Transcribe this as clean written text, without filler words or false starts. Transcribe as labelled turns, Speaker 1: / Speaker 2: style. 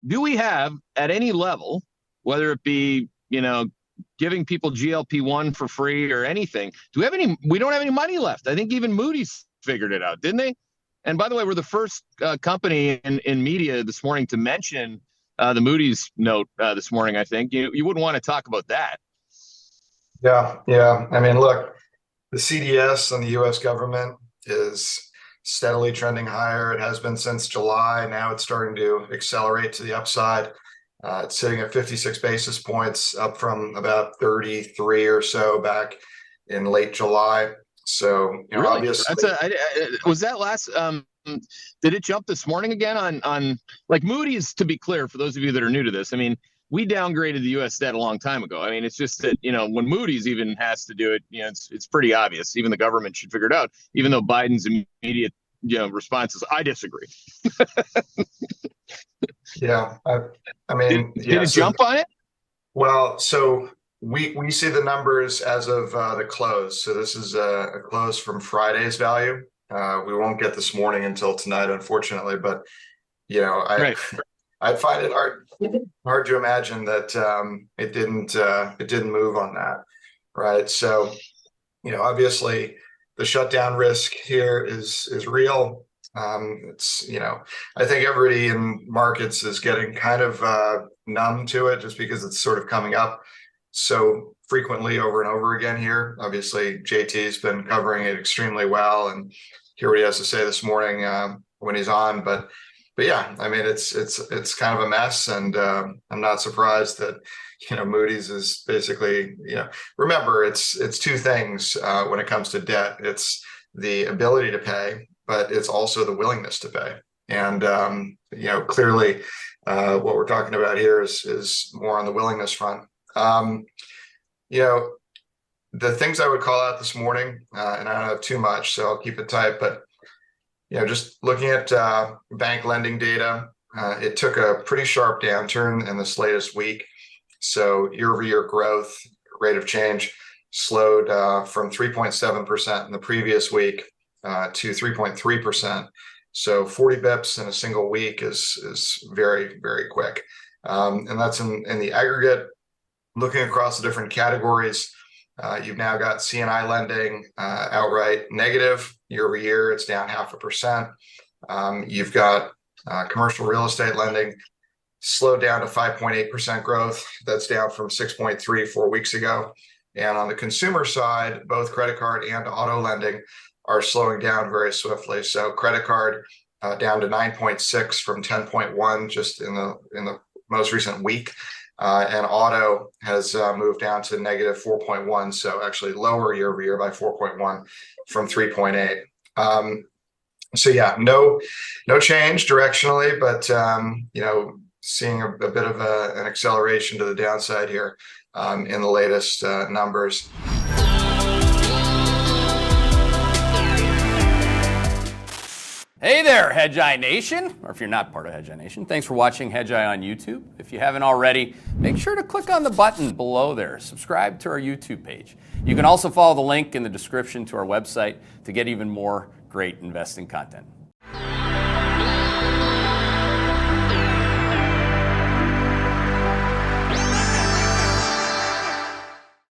Speaker 1: do we have at any level, whether it be, giving people GLP-1 for free or anything, we don't have any money left. I think even Moody's figured it out, didn't they? And by the way, we're the first company in media this morning to mention the Moody's note this morning. I think you wouldn't want to talk about that.
Speaker 2: Yeah. I mean, look, the CDS and the U.S. government is steadily trending higher. It has been since July. Now it's starting to accelerate to the upside. It's sitting at 56 basis points, up from about 33 or so back in late July. So,
Speaker 1: really?
Speaker 2: Obviously,
Speaker 1: was that last? Did it jump this morning again on like Moody's? To be clear, for those of you that are new to this, I mean, we downgraded the U.S. debt a long time ago. I mean, it's just that, when Moody's even has to do it, it's pretty obvious. Even the government should figure it out, even though Biden's immediate, response is, I disagree.
Speaker 2: Yeah. I mean,
Speaker 1: did it jump on it?
Speaker 2: Well, so we see the numbers as of the close. So this is a close from Friday's value. We won't get this morning until tonight, unfortunately, but
Speaker 1: Right.
Speaker 2: I find it hard to imagine that it didn't move on that, right? So, obviously the shutdown risk here is real. It's I think everybody in markets is getting kind of numb to it just because it's sort of coming up so frequently over and over again here. Obviously, JT's been covering it extremely well, and hear what he has to say this morning when he's on, but yeah, I mean, it's kind of a mess, and I'm not surprised that Moody's is basically remember it's two things when it comes to debt. It's the ability to pay, but it's also the willingness to pay. And clearly, what we're talking about here is more on the willingness front. The things I would call out this morning, and I don't have too much, so I'll keep it tight, but just looking at bank lending data, it took a pretty sharp downturn in this latest week. So year-over-year growth rate of change slowed from 3.7% in the previous week to 3.3%. So 40 bips in a single week is very, very quick. And that's in the aggregate. Looking across the different categories, you've now got C&I lending outright negative. Year over year, it's down 0.5%. You've got commercial real estate lending slowed down to 5.8% growth. That's down from 6.3 4 weeks ago. And on the consumer side, both credit card and auto lending are slowing down very swiftly. So credit card down to 9.6 from 10.1 just in the most recent week. And auto has moved down to negative 4.1, so actually lower year over year by 4.1 from 3.8. So yeah, no change directionally, but seeing a bit of an acceleration to the downside here in the latest numbers.
Speaker 3: Hey there, Hedgeye Nation, or if you're not part of Hedgeye Nation, thanks for watching Hedgeye on YouTube. If you haven't already, make sure to click on the button below there. Subscribe to our YouTube page. You can also follow the link in the description to our website to get even more great investing content.